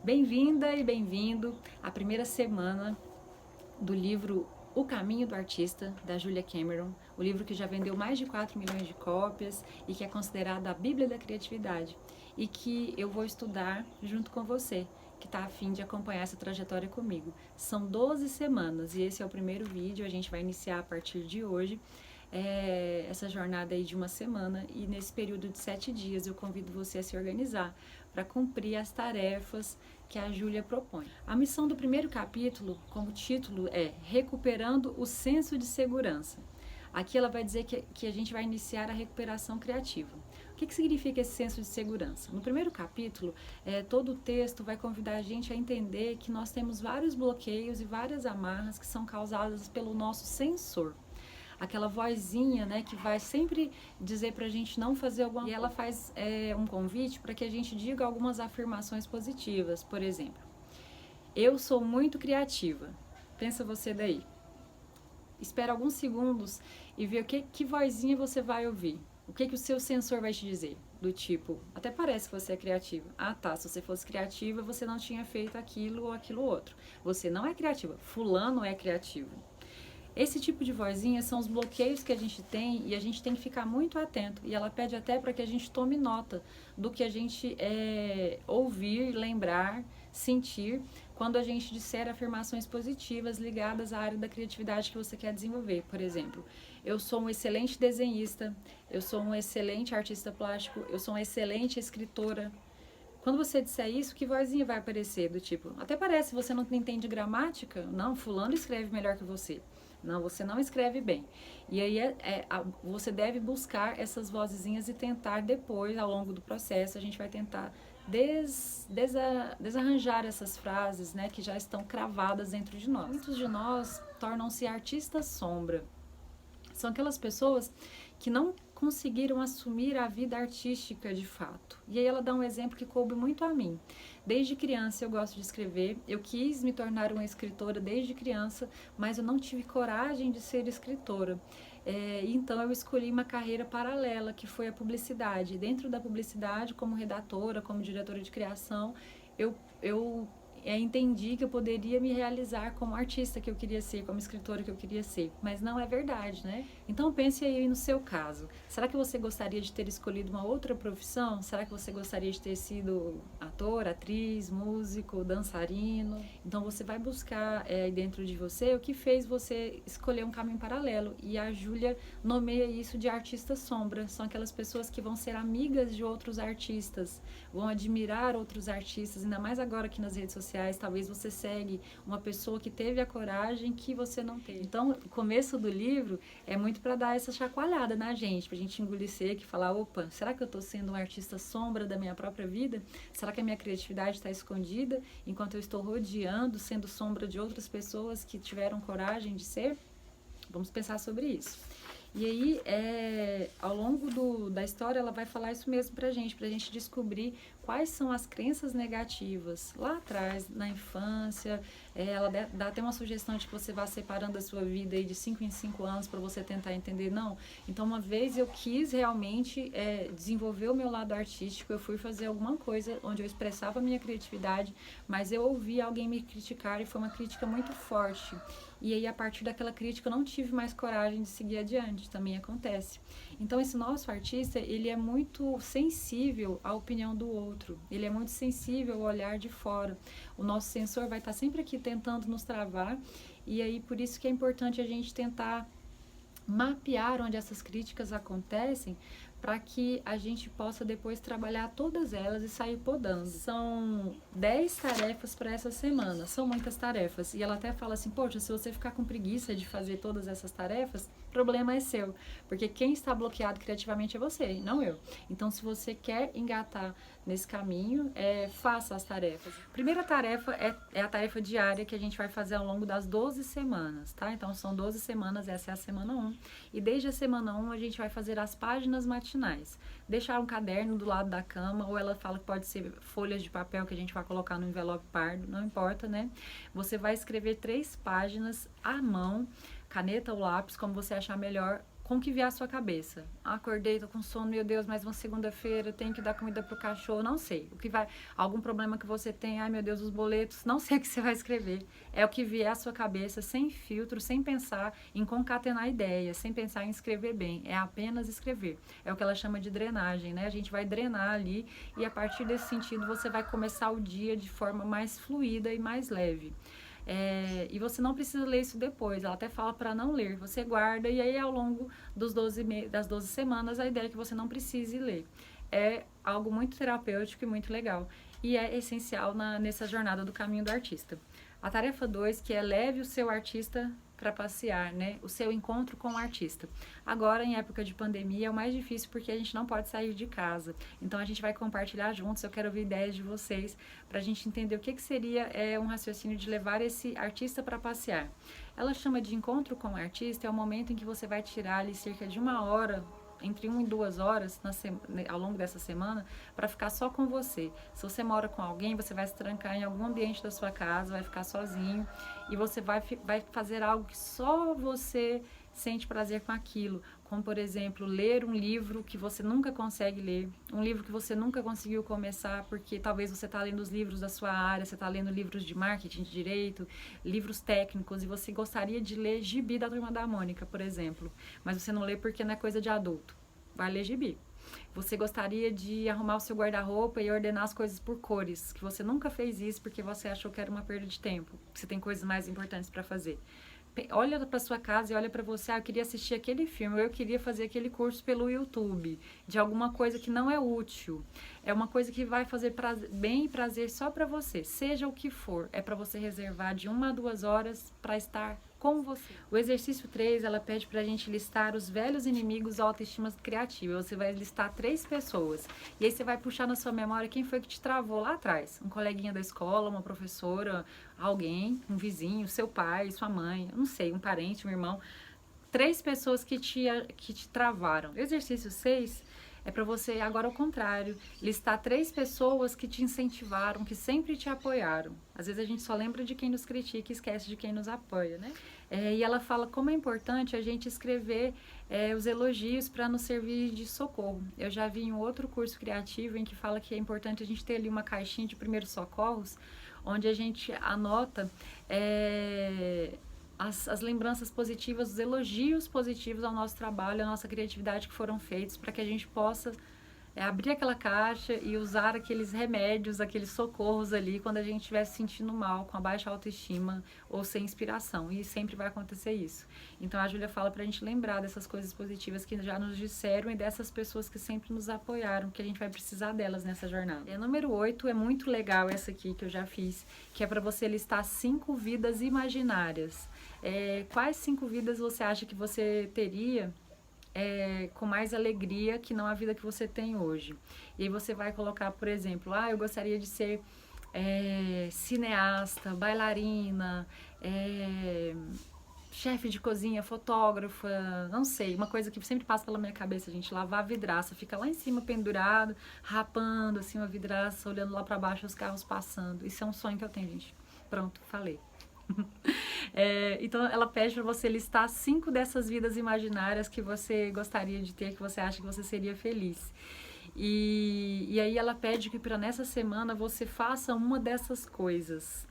Bem-vinda e bem-vindo à primeira semana do livro O Caminho do Artista, da Julia Cameron, o livro que já vendeu mais de 4 milhões de cópias e que é considerado a Bíblia da Criatividade e que eu vou estudar junto com você, que está a fim de acompanhar essa trajetória comigo. São 12 semanas e esse é o primeiro vídeo, a gente vai iniciar a partir de hoje essa jornada aí de uma semana e nesse período de 7 dias eu convido você a se organizar para cumprir as tarefas que a Júlia propõe. A missão do primeiro capítulo, como título, é Recuperando o Senso de Segurança. Aqui ela vai dizer que a gente vai iniciar a recuperação criativa. O que significa esse senso de segurança? No primeiro capítulo, todo o texto vai convidar a gente a entender que nós temos vários bloqueios e várias amarras que são causadas pelo nosso sensor. Aquela vozinha, né, que vai sempre dizer pra gente não fazer alguma coisa. E ela faz um convite para que a gente diga algumas afirmações positivas. Por exemplo, eu sou muito criativa. Pensa você daí. Espera alguns segundos e vê que vozinha você vai ouvir. O que o seu sensor vai te dizer? Do tipo, até parece que você é criativa. Ah tá, se você fosse criativa, você não tinha feito aquilo ou aquilo outro. Você não é criativa, fulano é criativo. Esse tipo de vozinha são os bloqueios que a gente tem e a gente tem que ficar muito atento. E ela pede até para que a gente tome nota do que a gente ouvir, lembrar, sentir quando a gente disser afirmações positivas ligadas à área da criatividade que você quer desenvolver. Por exemplo, eu sou um excelente desenhista, eu sou um excelente artista plástico, eu sou uma excelente escritora. Quando você disser isso, que vozinha vai aparecer? Do tipo, até parece que você não entende gramática. Não, fulano escreve melhor que você. Não, você não escreve bem. E aí você deve buscar essas vozinhas e tentar depois, ao longo do processo, a gente vai tentar desarranjar essas frases, né, que já estão cravadas dentro de nós. Muitos de nós tornam-se artistas sombra. São aquelas pessoas que não conseguiram assumir a vida artística de fato. E aí ela dá um exemplo que coube muito a mim. Desde criança eu gosto de escrever, eu quis me tornar uma escritora desde criança, mas eu não tive coragem de ser escritora. Então eu escolhi uma carreira paralela, que foi a publicidade. Dentro da publicidade, como redatora, como diretora de criação, eu entendi que eu poderia me realizar como artista que eu queria ser, como escritora que eu queria ser, mas não é verdade, né? Então pense aí no seu caso. Será que você gostaria de ter escolhido uma outra profissão? Será que você gostaria de ter sido ator, atriz, músico, dançarino? Então você vai buscar dentro de você o que fez você escolher um caminho paralelo. E a Júlia nomeia isso de artista sombra. São aquelas pessoas que vão ser amigas de outros artistas, vão admirar outros artistas, ainda mais agora aqui nas redes sociais. Talvez você segue uma pessoa que teve a coragem que você não teve. Então, o começo do livro é muito para dar essa chacoalhada na gente, pra gente engolir seco e falar, opa, será que eu tô sendo um artista sombra da minha própria vida? Será que a minha criatividade está escondida enquanto eu estou rodeando, sendo sombra de outras pessoas que tiveram coragem de ser? Vamos pensar sobre isso. E aí, ao longo da história, ela vai falar isso mesmo pra gente descobrir quais são as crenças negativas lá atrás, na infância. Ela dá até uma sugestão de que você vá separando a sua vida aí de 5 em 5 anos para você tentar entender. Não, então uma vez eu quis realmente desenvolver o meu lado artístico, eu fui fazer alguma coisa onde eu expressava a minha criatividade, mas eu ouvi alguém me criticar e foi uma crítica muito forte. E aí, a partir daquela crítica, eu não tive mais coragem de seguir adiante, também acontece. Então, esse nosso artista, ele é muito sensível à opinião do outro, ele é muito sensível ao olhar de fora. O nosso sensor vai estar sempre aqui tentando nos travar, e aí, por isso que é importante a gente tentar mapear onde essas críticas acontecem, para que a gente possa depois trabalhar todas elas e sair podando. São 10 tarefas para essa semana, são muitas tarefas. E ela até fala assim, poxa, se você ficar com preguiça de fazer todas essas tarefas, o problema é seu, porque quem está bloqueado criativamente é você, não eu. Então, se você quer engatar nesse caminho, faça as tarefas. A primeira tarefa é a tarefa diária que a gente vai fazer ao longo das 12 semanas, tá? Então, são 12 semanas, essa é a semana 1. E desde a semana 1, a gente vai fazer as páginas matinais. Deixar um caderno do lado da cama, ou ela fala que pode ser folhas de papel que a gente vai colocar no envelope pardo, não importa, né? Você vai escrever 3 páginas à mão, caneta ou lápis, como você achar melhor, com o que vier à sua cabeça. Acordei, tô com sono, meu Deus, mais uma segunda-feira, tenho que dar comida pro cachorro, não sei. O que vai, algum problema que você tem, ai meu Deus, os boletos, não sei o que você vai escrever. É o que vier à sua cabeça, sem filtro, sem pensar em concatenar ideias, sem pensar em escrever bem. É apenas escrever. É o que ela chama de drenagem, né? A gente vai drenar ali e a partir desse sentido você vai começar o dia de forma mais fluida e mais leve. E você não precisa ler isso depois, ela até fala para não ler, você guarda e aí ao longo das 12 semanas a ideia é que você não precise ler. É algo muito terapêutico e muito legal e é essencial nessa jornada do caminho do artista. A tarefa 2, que é leve o seu artista para passear, né? O seu encontro com o artista. Agora, em época de pandemia, é o mais difícil porque a gente não pode sair de casa. Então, a gente vai compartilhar juntos. Eu quero ouvir ideias de vocês para a gente entender o que seria um raciocínio de levar esse artista para passear. Ela chama de encontro com o artista, é o momento em que você vai tirar ali cerca de 1 hora, entre 1 e 2 horas ao longo dessa semana, para ficar só com você. Se você mora com alguém, você vai se trancar em algum ambiente da sua casa, vai ficar sozinho e você vai fazer algo que só você sente prazer com aquilo, como por exemplo, ler um livro que você nunca consegue ler, um livro que você nunca conseguiu começar, porque talvez você está lendo os livros da sua área, você está lendo livros de marketing, de direito, livros técnicos, e você gostaria de ler Gibi da Turma da Mônica, por exemplo, mas você não lê porque não é coisa de adulto, vai ler Gibi. Você gostaria de arrumar o seu guarda-roupa e ordenar as coisas por cores, que você nunca fez isso porque você achou que era uma perda de tempo, que você tem coisas mais importantes para fazer. Olha para sua casa e olha para você, eu queria assistir aquele filme, ou eu queria fazer aquele curso pelo YouTube, de alguma coisa que não é útil. É uma coisa que vai fazer bem e prazer só para você, seja o que for. É para você reservar de 1 a 2 horas para estar com você. O exercício 3, ela pede pra gente listar os velhos inimigos da autoestima criativa. Você vai listar 3 pessoas. E aí você vai puxar na sua memória quem foi que te travou lá atrás. Um coleguinha da escola, uma professora, alguém, um vizinho, seu pai, sua mãe, não sei, um parente, um irmão. 3 pessoas que te travaram. O exercício 6 é para você, agora ao contrário, listar 3 pessoas que te incentivaram, que sempre te apoiaram. Às vezes a gente só lembra de quem nos critica e esquece de quem nos apoia, né? E ela fala como é importante a gente escrever os elogios para nos servir de socorro. Eu já vi em um outro curso criativo em que fala que é importante a gente ter ali uma caixinha de primeiros socorros, onde a gente anota as lembranças positivas, os elogios positivos ao nosso trabalho, à nossa criatividade que foram feitos, para que a gente possa abrir aquela caixa e usar aqueles remédios, aqueles socorros ali quando a gente estiver se sentindo mal, com a baixa autoestima ou sem inspiração. E sempre vai acontecer isso. Então a Júlia fala pra gente lembrar dessas coisas positivas que já nos disseram e dessas pessoas que sempre nos apoiaram, que a gente vai precisar delas nessa jornada. Número 8 é muito legal essa aqui que eu já fiz, que é para você listar 5 vidas imaginárias. Quais 5 vidas você acha que você teria com mais alegria que não a vida que você tem hoje? E aí você vai colocar, por exemplo, eu gostaria de ser cineasta, bailarina, chefe de cozinha, fotógrafa, não sei, uma coisa que sempre passa pela minha cabeça, gente, lavar a vidraça, fica lá em cima pendurado, rapando assim uma vidraça, olhando lá para baixo os carros passando. Isso é um sonho que eu tenho, gente. Pronto, falei. Então ela pede para você listar 5 dessas vidas imaginárias que você gostaria de ter, que você acha que você seria feliz. E aí ela pede que para nessa semana você faça uma dessas coisas.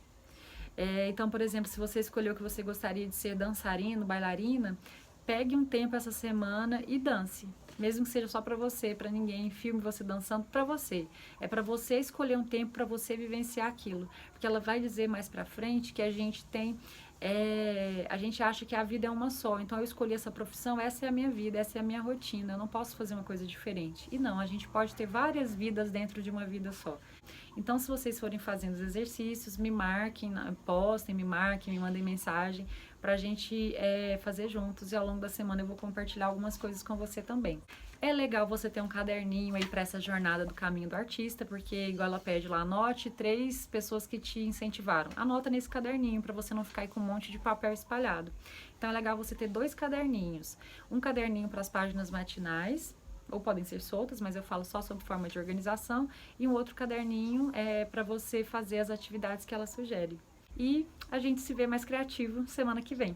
Então, por exemplo, se você escolheu que você gostaria de ser dançarino, bailarina, pegue um tempo essa semana e dance. Mesmo que seja só para você, para ninguém, filme você dançando para você. É para você escolher um tempo para você vivenciar aquilo. Porque ela vai dizer mais para frente que a gente tem... a gente acha que a vida é uma só. Então eu escolhi essa profissão, essa é a minha vida, essa é a minha rotina. Eu não posso fazer uma coisa diferente. E não, a gente pode ter várias vidas dentro de uma vida só. Então, se vocês forem fazendo os exercícios, me marquem, postem, me marquem, me mandem mensagem pra gente fazer juntos. E ao longo da semana eu vou compartilhar algumas coisas com você também. É legal você ter um caderninho aí para essa jornada do caminho do artista, porque igual ela pede lá, anote 3 pessoas que te incentivaram. Anota nesse caderninho para você não ficar aí com um monte de papel espalhado. Então é legal você ter 2 caderninhos. Um caderninho para as páginas matinais, ou podem ser soltas, mas eu falo só sobre forma de organização, e um outro caderninho para você fazer as atividades que ela sugere. E a gente se vê mais criativo semana que vem.